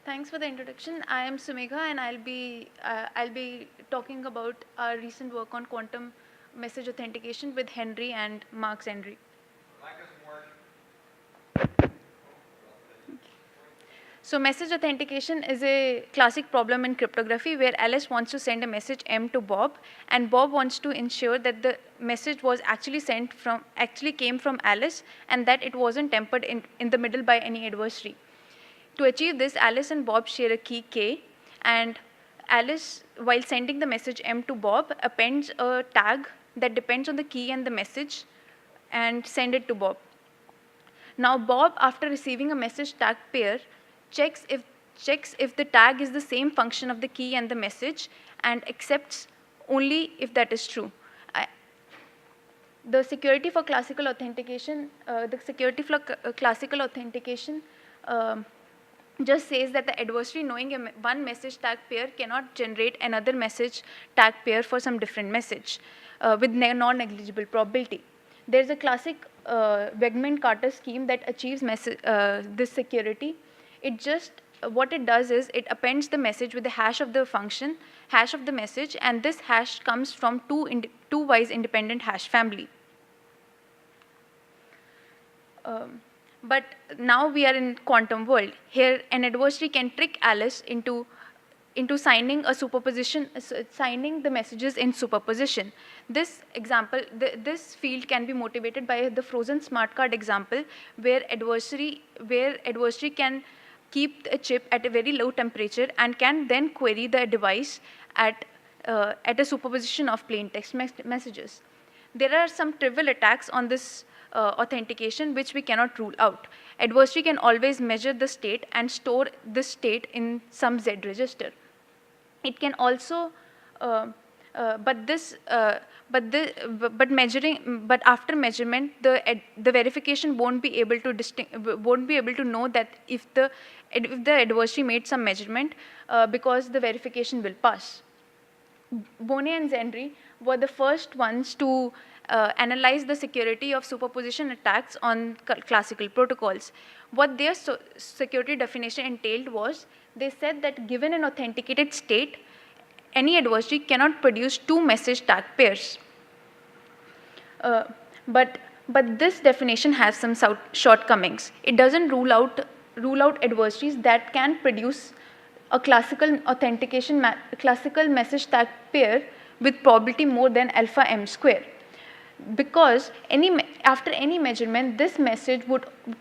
Thanks for the introduction. I am Sumegha, and I'll be talking about our recent work on quantum message authentication with Henry and Marx Henry. So message authentication is a classic problem in cryptography where Alice wants to send a message M to Bob, and Bob wants to ensure that the message was actually came from Alice, and that it wasn't tampered in the middle by any adversary. To achieve this, Alice and Bob share a key K, and Alice, while sending the message M to Bob, appends a tag that depends on the key and the message and send it to Bob. Now Bob, after receiving a message tag pair, checks if the tag is the same function of the key and the message and accepts only if that is true. The security for classical authentication, just says that the adversary knowing one message tag pair cannot generate another message tag pair for some different message with non-negligible probability. There's a classic Wegman-Carter scheme that achieves this security. What it does is it appends the message with the hash of the function, hash of the message, and this hash comes from two wise independent hash family. But now we are in quantum world. Here, an adversary can trick Alice into signing the messages in superposition. This example, this field can be motivated by the frozen smart card example, where adversary can keep a chip at a very low temperature and can then query the device at a superposition of plain text messages. There are some trivial attacks on this authentication which we cannot rule out. Adversary can always measure the state and store this state in some Z register. It can also, but after measurement, the verification won't be able to know that if the adversary made some measurement because the verification will pass. Bonnet and Zendry were the first ones to analyze the security of superposition attacks on classical protocols. What their security definition entailed was, they said that given an authenticated state, any adversary cannot produce two message tag pairs. But this definition has some shortcomings. It doesn't rule out adversaries that can produce a classical message tag pair with probability more than alpha m square. Because after any measurement, this message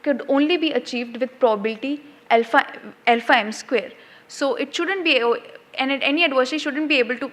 could only be achieved with probability alpha m square. So it shouldn't be, and any adversary shouldn't be able to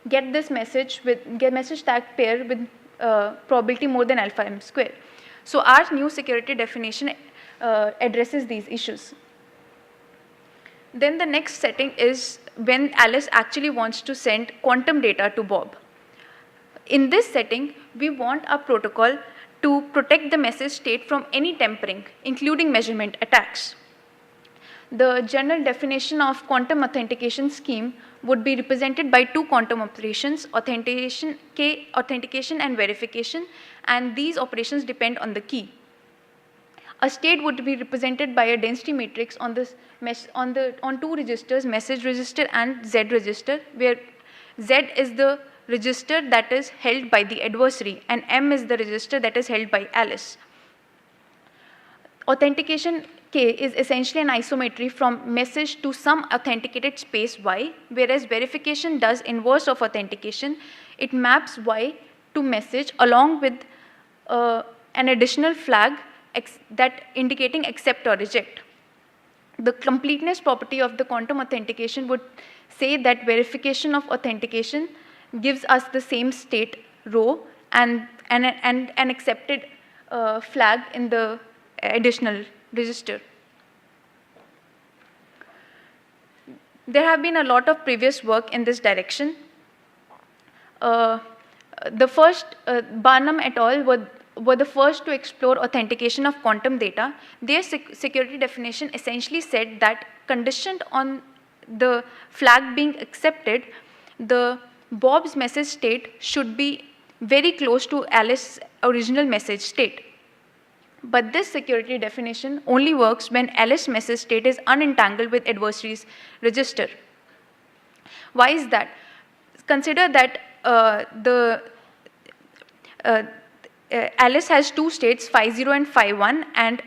get this message tag pair with probability more than alpha m square. So our new security definition addresses these issues. Then the next setting is when Alice actually wants to send quantum data to Bob. In this setting, we want our protocol to protect the message state from any tampering, including measurement attacks. The general definition of quantum authentication scheme would be represented by two quantum operations, authentication and verification, and these operations depend on the key. A state would be represented by a density matrix on two registers, message register and Z register, where Z is the register that is held by the adversary and M is the register that is held by Alice. Authentication K is essentially an isometry from message to some authenticated space Y, whereas verification does inverse of authentication. It maps Y to message along with an additional flag that indicating accept or reject. The completeness property of the quantum authentication would say that verification of authentication gives us the same state rho and an accepted flag in the additional register. There have been a lot of previous work in this direction. The first, Barnum et al. Were the first to explore authentication of quantum data. Their security definition essentially said that conditioned on the flag being accepted, the Bob's message state should be very close to Alice's original message state. But this security definition only works when Alice message state is unentangled with adversary's register. Why is that? Consider that Alice has two states, phi0 and phi1, and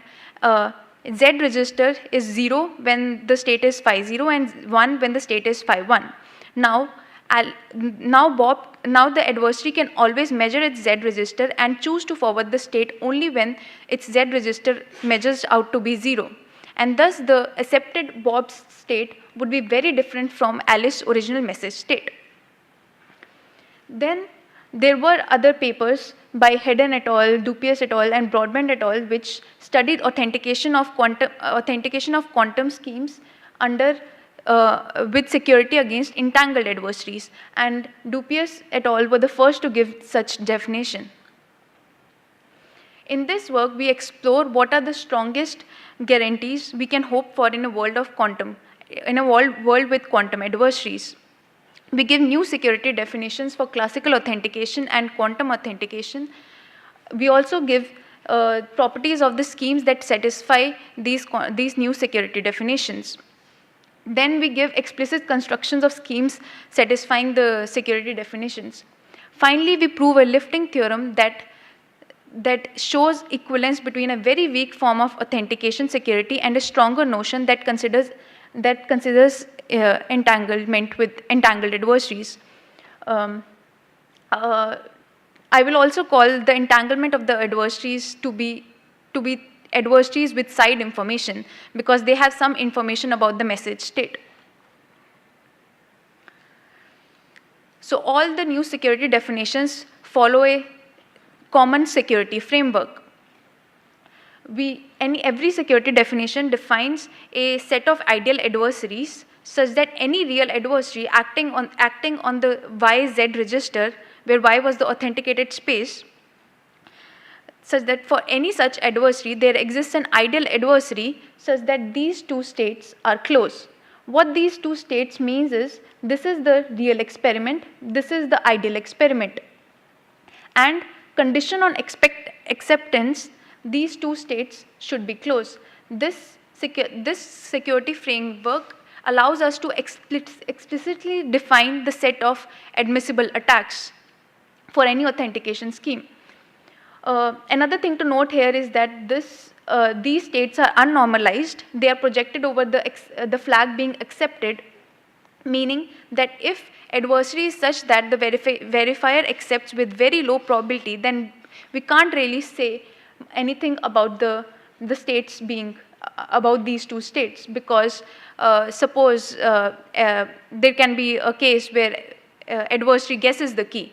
Z register is 0 when the state is phi0 and 1 when the state is phi1. Now the adversary can always measure its Z register and choose to forward the state only when its Z register measures out to be 0. And thus the accepted Bob's state would be very different from Alice's original message state. Then there were other papers by Hedden et al., Dupius et al., and Broadbent et al., which studied authentication of quantum schemes under with security against entangled adversaries, and Dupius et al. Were the first to give such definition. In this work, we explore what are the strongest guarantees we can hope for in a world of world with quantum adversaries. We give new security definitions for classical authentication and quantum authentication. We also give properties of the schemes that satisfy these new security definitions. Then we give explicit constructions of schemes satisfying the security definitions. Finally, we prove a lifting theorem that shows equivalence between a very weak form of authentication security and a stronger notion that considers entanglement with entangled adversaries. I will also call the entanglement of the adversaries to be adversaries with side information, because they have some information about the message state. So all the new security definitions follow a common security framework. Every security definition defines a set of ideal adversaries such that any real adversary acting on the YZ register, where Y was the authenticated space, such that for any such adversary there exists an ideal adversary such that these two states are close. What these two states means is, this is the real experiment, this is the ideal experiment, and condition on acceptance, these two states should be close. This security framework allows us to explicitly define the set of admissible attacks for any authentication scheme. Another thing to note here is that these states are unnormalized. They are projected over the flag being accepted, meaning that if adversary is such that the verifier accepts with very low probability, then we can't really say anything about the states being about these two states, because suppose there can be a case where adversary guesses the key,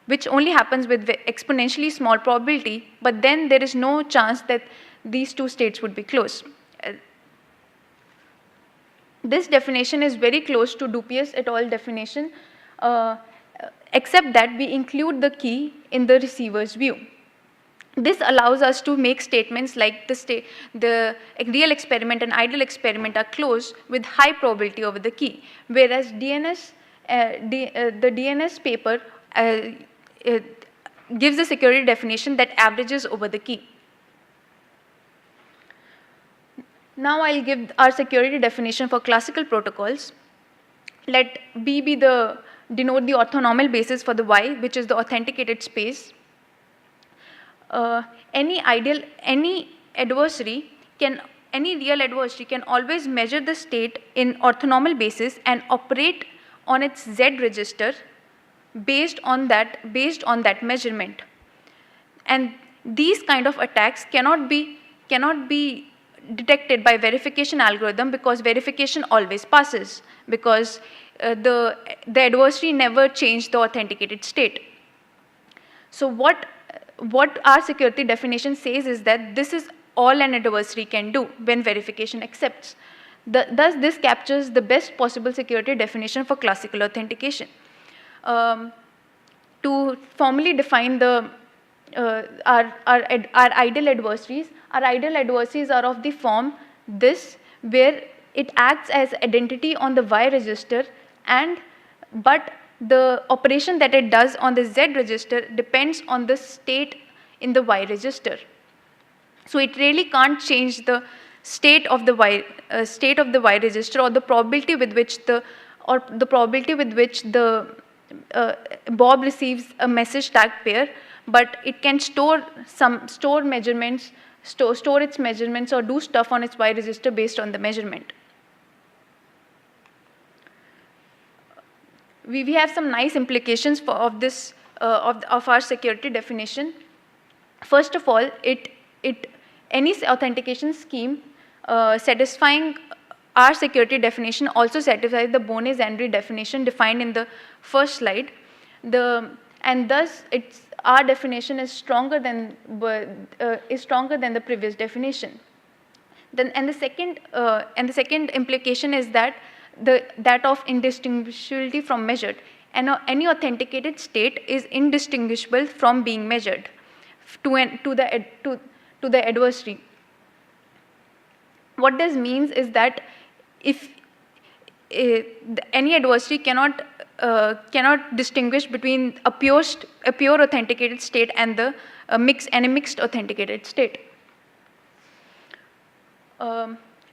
which only happens with exponentially small probability, but then there is no chance that these two states would be close. This definition is very close to Dupius et al. Definition, except that we include the key in the receiver's view. This allows us to make statements like the real experiment and ideal experiment are close with high probability over the key, whereas the DNS paper gives a security definition that averages over the key. Now I'll give our security definition for classical protocols. Let B be denote the orthonormal basis for the Y, which is the authenticated space. Any real adversary can always measure the state in orthonormal basis and operate on its Z register based on that measurement. And these kind of attacks cannot be detected by verification algorithm, because verification always passes, because the adversary never changed the authenticated state. So what our security definition says is that this is all an adversary can do when verification accepts. Thus this captures the best possible security definition for classical authentication. To formally define our ideal adversaries are of the form this, where it acts as identity on the Y register, but the operation that it does on the Z register depends on the state in the Y register. So it really can't change the state of the Y register, or the probability with which Bob receives a message tag pair, but it can store measurements, store its measurements, or do stuff on its Y register based on the measurement. We have some nice implications of this of our security definition. First of all, any authentication scheme satisfying our security definition also satisfies the Bonnet-Zandri definition defined in the first slide. And thus, our definition is stronger than the previous definition. And the second implication is that of indistinguishability from measured. And any authenticated state is indistinguishable from being measured to the adversary. What this means is that if any adversary cannot distinguish between a pure authenticated state and a mixed authenticated state.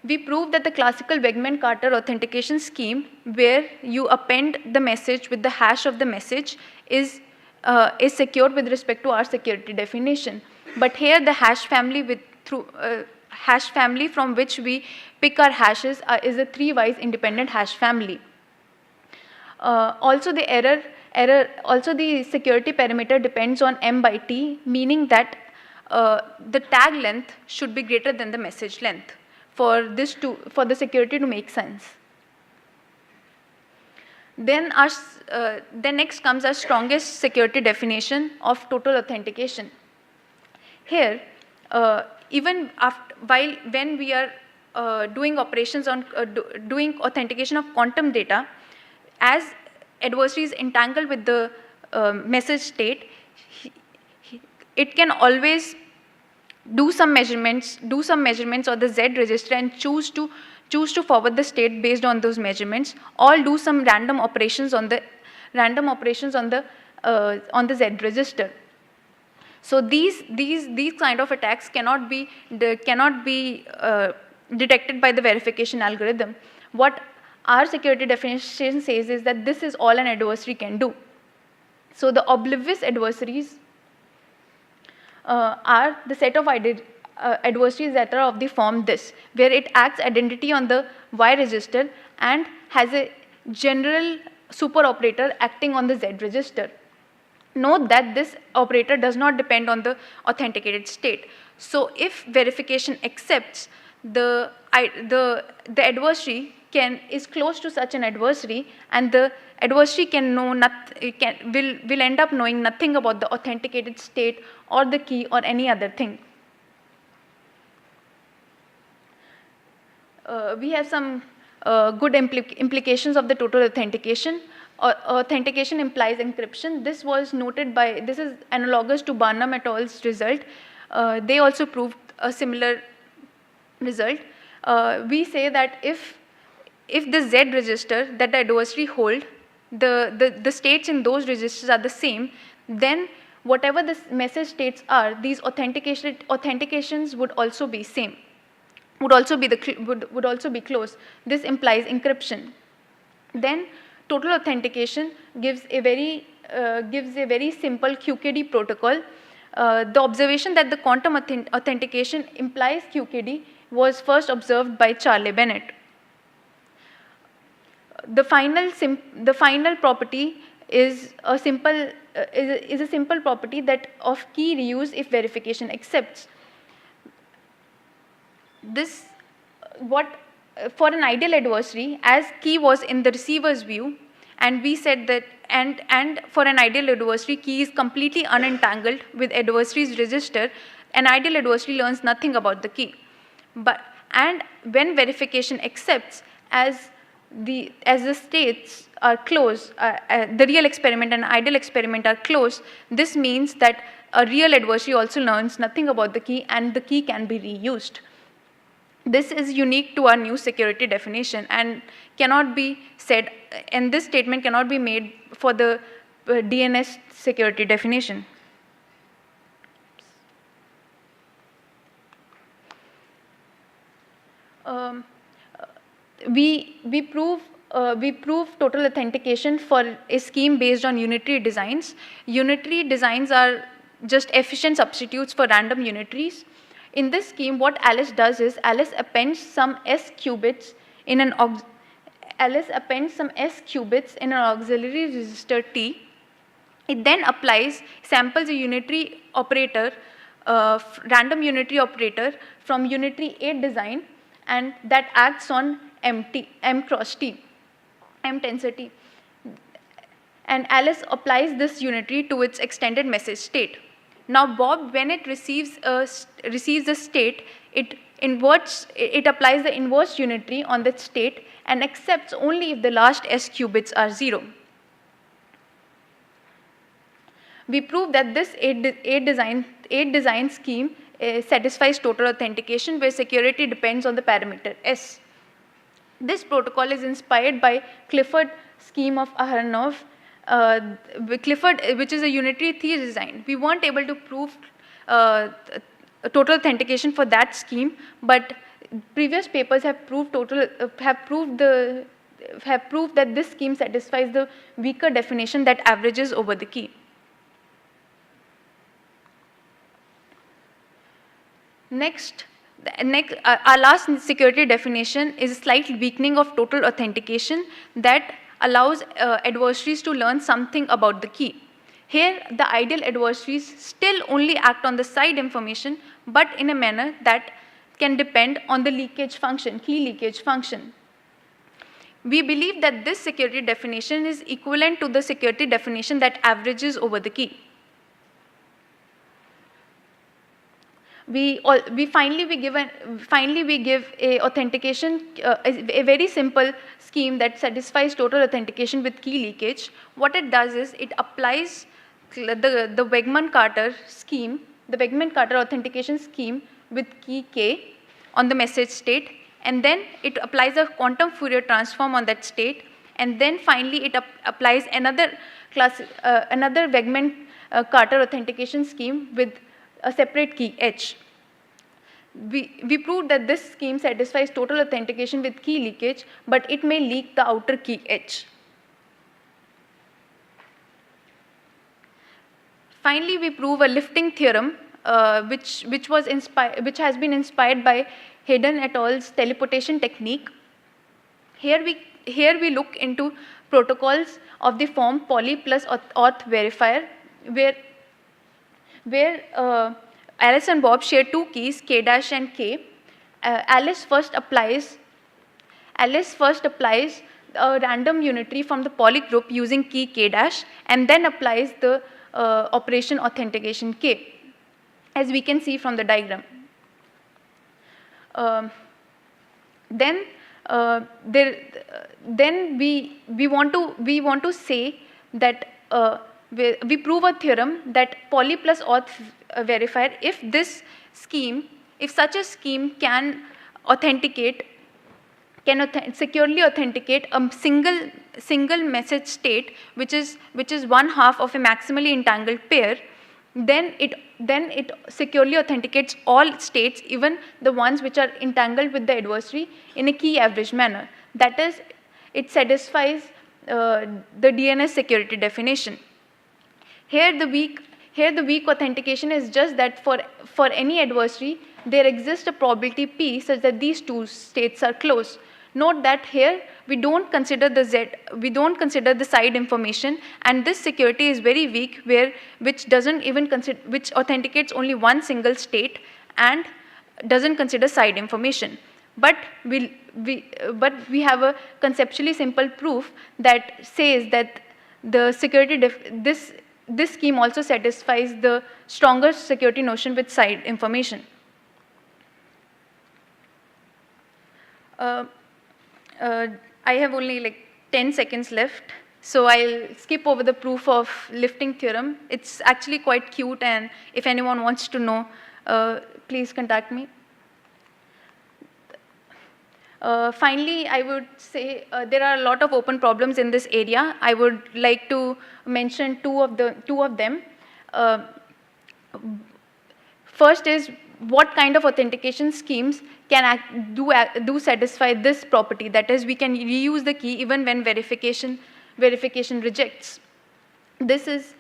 We proved that the classical Wegman-Carter authentication scheme, where you append the message with the hash of the message, is secure with respect to our security definition. But here the hash family from which we pick our hashes is a 3-wise independent hash family. Also the security parameter depends on m by t, meaning that the tag length should be greater than the message length for the security to make sense. Then next comes our strongest security definition of total authentication. Here, even when we are doing operations on doing authentication of quantum data, as adversary is entangled with the message state, it can always do some measurements on the Z register and choose to forward the state based on those measurements, or do some random operations on the Z register. So these kind of attacks cannot be detected by the verification algorithm. What our security definition says is that this is all an adversary can do. So the oblivious adversaries are the set of adversaries that are of the form this, where it acts identity on the Y register and has a general super operator acting on the Z register. Note that this operator does not depend on the authenticated state. So if verification accepts, the adversary is close to such an adversary, and the adversary will end up knowing nothing about the authenticated state or the key or any other thing. We have some good implications of the total authentication. Authentication implies encryption. This is analogous to Barnum et al.'s result. They also proved a similar result. We say that if the Z register that the adversary hold, the states in those registers are the same, then whatever the message states are, these authentications would also be same, would also be close. This implies encryption. Then total authentication gives a very simple QKD protocol. The observation that the quantum authentication implies QKD was first observed by Charlie Bennett. The final property is a simple property that of key reuse if verification accepts. This for an ideal adversary, as key was in the receiver's view, and we said that and for an ideal adversary, key is completely unentangled with adversary's register. An ideal adversary learns nothing about the key. And when verification accepts, as the states are close, the real experiment and ideal experiment are close, this means that a real adversary also learns nothing about the key, and the key can be reused. This is unique to our new security definition and cannot be said, and this statement cannot be made for the DNS security definition. um, we prove total authentication for a scheme based on unitary designs. Unitary designs are just efficient substitutes for random unitaries. In this scheme, what Alice does is Alice appends some S qubits in an auxiliary register T. It then samples a unitary operator, random unitary operator from unitary A design, and that acts on M cross T, M tensor T. And Alice applies this unitary to its extended message state. Now Bob, when it receives a state, it applies the inverse unitary on that state and accepts only if the last S qubits are 0. We prove that this 8 design scheme satisfies total authentication where security depends on the parameter S. This protocol is inspired by Clifford scheme of Aharonov, Clifford, which is a unitary T design. We weren't able to prove total authentication for that scheme, but previous papers have proved that this scheme satisfies the weaker definition that averages over the key. Our last security definition is a slight weakening of total authentication that allows adversaries to learn something about the key. Here, the ideal adversaries still only act on the side information, but in a manner that can depend on the leakage function, key leakage function. We believe that this security definition is equivalent to the security definition that averages over the key. Finally we give a authentication, a very simple scheme that satisfies total authentication with key leakage. What it does is it applies the Wegman-Carter scheme, the Wegman-Carter authentication scheme with key K on the message state, and then it applies a quantum Fourier transform on that state, and then finally it applies another Wegman-Carter authentication scheme with a separate key H. We proved that this scheme satisfies total authentication with key leakage, but it may leak the outer key H. Finally, we prove a lifting theorem, which has been inspired by Hayden et al.'s teleportation technique. Here we look into protocols of the form poly plus auth verifier, where Alice and Bob share two keys, K dash and K. Alice first applies a random unitary from the poly group using key K dash, and then applies the operation authentication K, as we can see from the diagram. Then we want to say that we prove a theorem that poly plus auth verifier, if such a scheme can securely authenticate a single message state, which is one half of a maximally entangled pair, then it securely authenticates all states, even the ones which are entangled with the adversary, in a key average manner. That is, it satisfies the DNS security definition. Here the weak authentication is just that for any adversary, there exists a probability P such that these two states are close. Note that here we don't consider the side information, and this security is very weak, which authenticates only one single state and doesn't consider side information. But we have a conceptually simple proof that says that the security this scheme also satisfies the stronger security notion with side information. I have only like 10 seconds left, so I'll skip over the proof of lifting theorem. It's actually quite cute, and if anyone wants to know, please contact me. Finally, I would say there are a lot of open problems in this area. I would like to mention two of them. First is what kind of authentication schemes can do satisfy this property, that is, we can reuse the key even when verification rejects. This is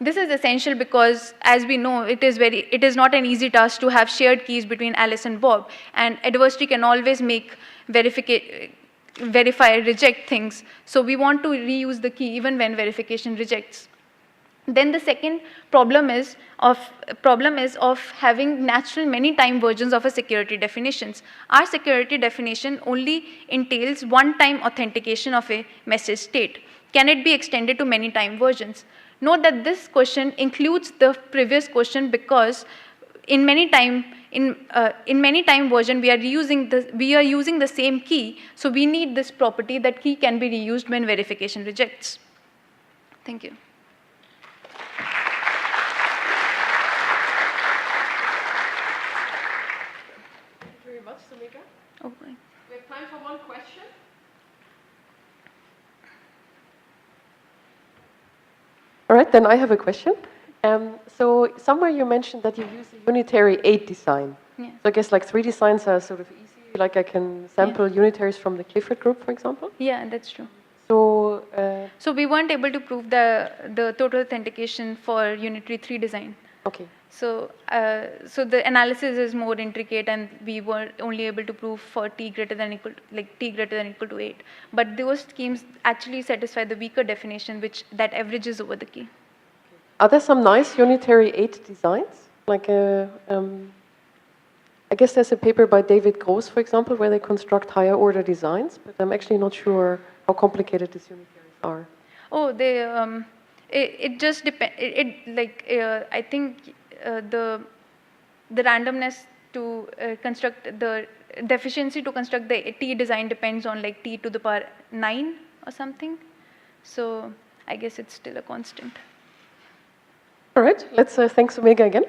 essential because, as we know, it is not an easy task to have shared keys between Alice and Bob, and adversary can always make verify, reject things. So we want to reuse the key even when verification rejects. Then the second problem is of having natural many-time versions of a security definitions. Our security definition only entails one-time authentication of a message state. Can it be extended to many-time versions? Note that this question includes the previous question because in many-time version we are using the same key, so we need this property that key can be reused when verification rejects. Thank you. Thank you very much, Sumegha. Okay. We have time for one question. All right, then I have a question. So somewhere you mentioned that you use a unitary 8 design. Yeah. So I guess like 3 designs are sort of easy, like I can sample unitaries from the Clifford group, for example. Yeah, that's true. So, so we weren't able to prove the total authentication for unitary 3 design. Okay. So, so the analysis is more intricate, and we were only able to prove for t greater than equal to 8. But those schemes actually satisfy the weaker definition, that averages over the key. Are there some nice unitary 8 designs? Like I guess there's a paper by David Gross, for example, where they construct higher order designs, but I'm actually not sure how complicated these unitaries are. Oh, it just depends. I think the randomness to construct the efficiency to construct the T design depends on like T to the power 9 or something. So I guess it's still a constant. All right, let's thank Sumegha again.